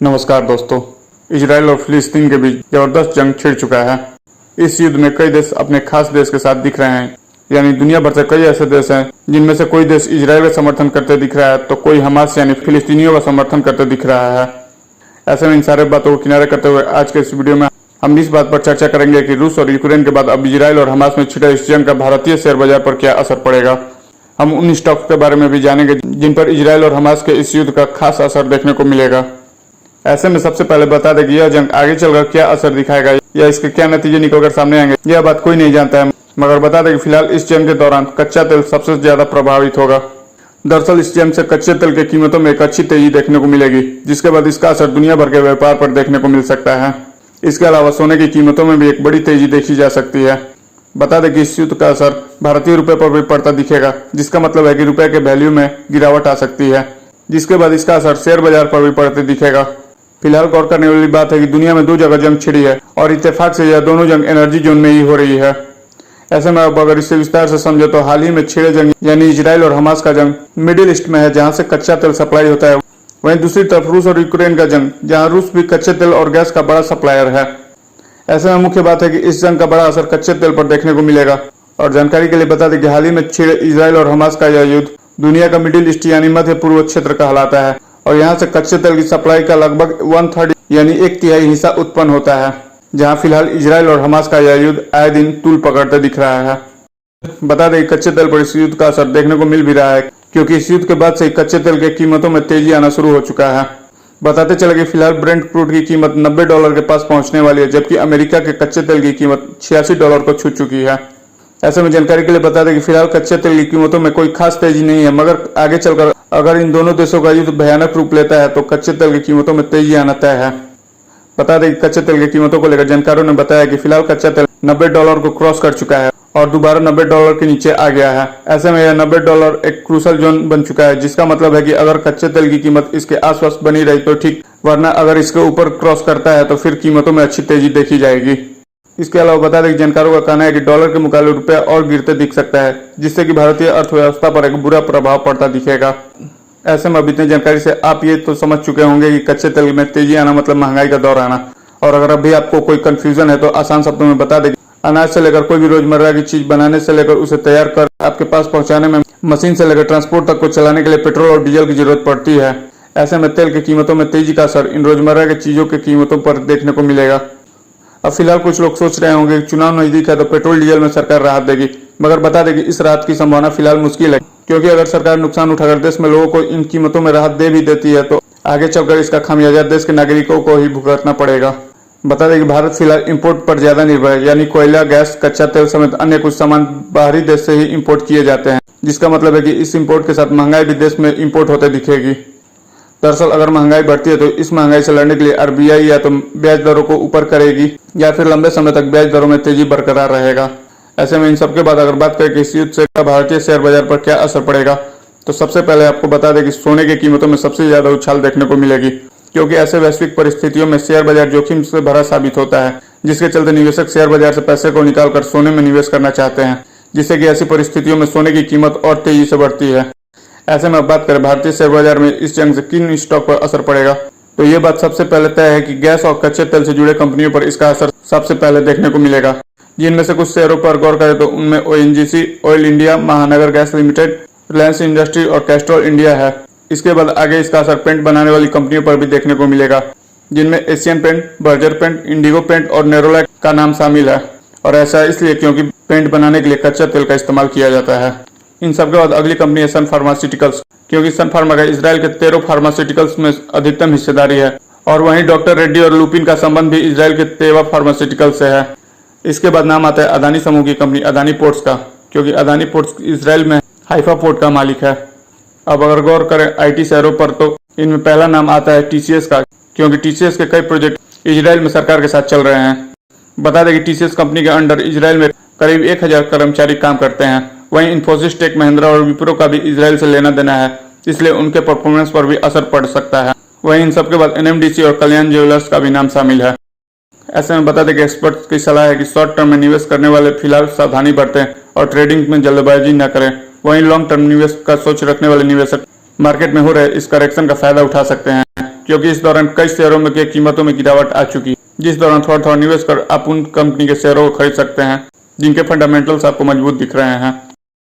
नमस्कार दोस्तों। इजराइल और फिलिस्तीन के बीच जबरदस्त जंग छिड़ चुका है। इस युद्ध में कई देश अपने खास देश के साथ दिख रहे हैं, यानी दुनिया भर से कई ऐसे देश हैं जिनमें से कोई देश इजराइल का समर्थन करते दिख रहा है तो कोई हमास यानी फिलिस्तीनियों का समर्थन करते दिख रहा है। ऐसे में इन सारे बातों को किनारे करते हुए आज के इस वीडियो में हम इस बात पर चर्चा करेंगे कि रूस और यूक्रेन के बाद अब इजराइल और हमास में छिड़े इस जंग का भारतीय शेयर बाजार पर क्या असर पड़ेगा। हम उन स्टॉक्स के बारे में भी जानेंगे जिन पर इजराइल और हमास के इस युद्ध का खास असर देखने को मिलेगा। ऐसे में सबसे पहले बता दें कि यह जंग आगे चलकर क्या असर दिखाएगा या इसके क्या नतीजे निकलकर सामने आएंगे, यह बात कोई नहीं जानता है। मगर बता दें कि फिलहाल इस जंग के दौरान कच्चा तेल सबसे ज्यादा प्रभावित होगा। दरअसल इस जंग से कच्चे तेल की कीमतों में एक अच्छी तेजी देखने को मिलेगी, जिसके बाद इसका असर दुनिया भर के व्यापार पर देखने को मिल सकता है। इसके अलावा सोने की कीमतों में भी एक बड़ी तेजी देखी जा सकती है। बता दें कि इस युद्ध का असर भारतीय रुपए पर भी पड़ता दिखेगा, जिसका मतलब है कि रुपए के वैल्यू में गिरावट आ सकती है, जिसके बाद इसका असर शेयर बाजार पर भी पड़ते दिखेगा। फिलहाल गौर करने वाली बात है कि दुनिया में 2 जगह जंग छिड़ी है और इत्तेफाक से यह दोनों जंग एनर्जी जोन में ही हो रही है। ऐसे में अब अगर इसे विस्तार से समझे तो हाल ही में छिड़े जंग यानी इजराइल और हमास का जंग मिडिल ईस्ट में है, जहां से कच्चा तेल सप्लाई होता है। वहीं दूसरी तरफ रूस और यूक्रेन का जंग, जहां रूस भी कच्चे तेल और गैस का बड़ा सप्लायर है। ऐसे में मुख्य बात है कि इस जंग का बड़ा असर कच्चे तेल पर देखने को मिलेगा। और जानकारी के लिए बता दें कि हाल ही में छिड़े इजराइल और हमास का यह युद्ध दुनिया का मिडिल ईस्ट यानी मध्य पूर्व क्षेत्र कहलाता है और यहाँ से कच्चे तेल की सप्लाई का लगभग 1/3 यानी 1/3 हिस्सा उत्पन्न होता है, जहाँ फिलहाल इजराइल और हमास का यह युद्ध आए दिन तूल पकड़ते दिख रहा है। बता दें कच्चे तेल पर इस युद्ध का असर देखने को मिल भी रहा है, क्योंकि इस युद्ध के बाद से कच्चे तेल की कीमतों में तेजी आना शुरू हो चुका है। बताते चले कि फिलहाल ब्रेंट क्रूड की कीमत $90 के पास पहुंचने वाली है, जबकि अमेरिका के कच्चे तेल की कीमत $86 को छू चुकी है। ऐसे में जानकारी के लिए बता दें कि फिलहाल कच्चे तेल की कीमतों में कोई खास तेजी नहीं है, मगर आगे चलकर अगर इन दोनों देशों का युद्ध भयानक रूप लेता है तो कच्चे तेल की कीमतों में तेजी आना तय है। बता दें कि कच्चे तेल की कीमतों को लेकर जानकारों ने बताया कि फिलहाल कच्चा तेल $90 को क्रॉस कर चुका है और दोबारा $90 के नीचे आ गया है। ऐसे में यह $90 एक क्रूशल जोन बन चुका है, जिसका मतलब है कि अगर कच्चे तेल की कीमत इसके आसपास बनी रही तो ठीक, वरना अगर इसके ऊपर क्रॉस करता है तो फिर कीमतों में अच्छी तेजी देखी जाएगी। इसके अलावा बता दें कि जानकारों का कहना है कि डॉलर के मुकाबले रुपया और गिरते दिख सकता है, जिससे कि भारतीय अर्थव्यवस्था पर एक बुरा प्रभाव पड़ता दिखेगा। ऐसे में अब इतनी जानकारी से आप ये तो समझ चुके होंगे कि कच्चे तेल में तेजी आना मतलब महंगाई का दौर आना। और अगर अभी आपको कोई कंफ्यूजन है तो आसान शब्दों में बता दें, अनाज से लेकर कोई भी रोजमर्रा की चीज बनाने से लेकर उसे तैयार कर आपके पास पहुंचाने में, मशीन से लेकर ट्रांसपोर्ट तक को चलाने के लिए पेट्रोल और डीजल की जरूरत पड़ती है। ऐसे में तेल की कीमतों में तेजी का असर इन रोजमर्रा की चीजों की कीमतों पर देखने को मिलेगा। अब फिलहाल कुछ लोग सोच रहे होंगे कि चुनाव नजदीक है तो पेट्रोल डीजल में सरकार राहत देगी, मगर बता दें कि इस राहत की संभावना फिलहाल मुश्किल है, क्योंकि अगर सरकार नुकसान उठाकर देश में लोगों को इन कीमतों में राहत दे भी देती है तो आगे चलकर इसका खामियाजा देश के नागरिकों को ही भुगतना पड़ेगा। बता दें कि भारत फिलहाल इंपोर्ट पर ज्यादा निर्भर है, यानी कोयला, गैस, कच्चा तेल समेत अन्य कुछ सामान बाहरी देश से ही इंपोर्ट किए जाते हैं, जिसका मतलब है कि इस इंपोर्ट के साथ महंगाई भी देश में इंपोर्ट होते दिखेगी। दरअसल अगर महंगाई बढ़ती है तो इस महंगाई से लड़ने के लिए आरबीआई या तो ब्याज दरों को ऊपर करेगी या फिर लंबे समय तक ब्याज दरों में तेजी बरकरार रहेगा। ऐसे में इन सबके बाद अगर बात करें कि इस युद्ध से भारतीय शेयर बाजार पर क्या असर पड़ेगा, तो सबसे पहले आपको बता दें कि सोने की कीमतों में सबसे ज्यादा उछाल देखने को मिलेगी, क्योंकि ऐसे वैश्विक परिस्थितियों में शेयर बाजार जोखिम से भरा साबित होता है, जिसके चलते निवेशक शेयर बाजार से पैसे को निकालकर सोने में निवेश करना चाहते हैं, जिससे कि ऐसी परिस्थितियों में सोने की कीमत और तेजी से बढ़ती है। ऐसे में बात करें भारतीय शेयर बाजार में इस जंग से किन स्टॉक पर असर पड़ेगा, तो ये बात सबसे पहले तय है कि गैस और कच्चे तेल से जुड़े कंपनियों पर इसका असर सबसे पहले देखने को मिलेगा। जिनमें से कुछ शेयरों पर गौर करें तो उनमें ओएनजीसी, ऑयल इंडिया, महानगर गैस लिमिटेड, रिलायंस इंडस्ट्री और कैस्ट्रॉल इंडिया है। इसके बाद आगे इसका असर पेंट बनाने वाली कंपनियों पर भी देखने को मिलेगा, जिनमें Asian paint, Berger paint, Indigo paint और नेरोलैक का नाम शामिल है। और ऐसा इसलिए क्योंकि पेंट बनाने के लिए कच्चा तेल का इस्तेमाल किया जाता है। इन सबके बाद अगली कंपनी है सन फार्मास्यूटिकल्स, क्योंकि सन फार्मा का इजराइल के 13 फार्मास्यूटिकल्स में अधिकतम हिस्सेदारी है। और वहीं डॉक्टर रेड्डी और लुपिन का संबंध भी इजराइल के तेवा फार्मास्यूटिकल से है। इसके बाद नाम आता है अदानी समूह की कंपनी अदानी पोर्ट्स का, क्योंकि अदानी पोर्ट्स इजराइल में हाइफा पोर्ट का मालिक है। अब अगर गौर करें आईटी शहरों पर तो इनमें पहला नाम आता है टीसीएस का, क्योंकि टीसीएस के कई प्रोजेक्ट इजराइल में सरकार के साथ चल रहे हैं। बता दें कि टीसीएस कंपनी के अंडर इजराइल में करीब 1000 कर्मचारी काम करते हैं। वहीं इन्फोसिस, टेक महिंद्रा और विप्रो का भी इजराइल से लेना देना है, इसलिए उनके परफॉर्मेंस पर भी असर पड़ सकता है। वहीं इन सबके बाद एनएमडीसी और कल्याण ज्वेलर्स का भी नाम शामिल है। ऐसे में बता दें कि एक्सपर्ट्स की सलाह है कि शॉर्ट टर्म में निवेश करने वाले फिलहाल सावधानी बरतें और ट्रेडिंग में जल्दबाजी न करें। वहीं लॉन्ग टर्म निवेश का सोच रखने वाले निवेशक मार्केट में हो रहे इस करेक्शन का फायदा उठा सकते हैं, क्योंकि इस दौरान कई शेयरों में की कीमतों में गिरावट आ चुकी, जिस दौरान थोड़ा थोड़ा निवेश कर आप उन कंपनी के शेयरों को खरीद सकते हैं जिनके फंडामेंटल्स आपको मजबूत दिख रहे हैं।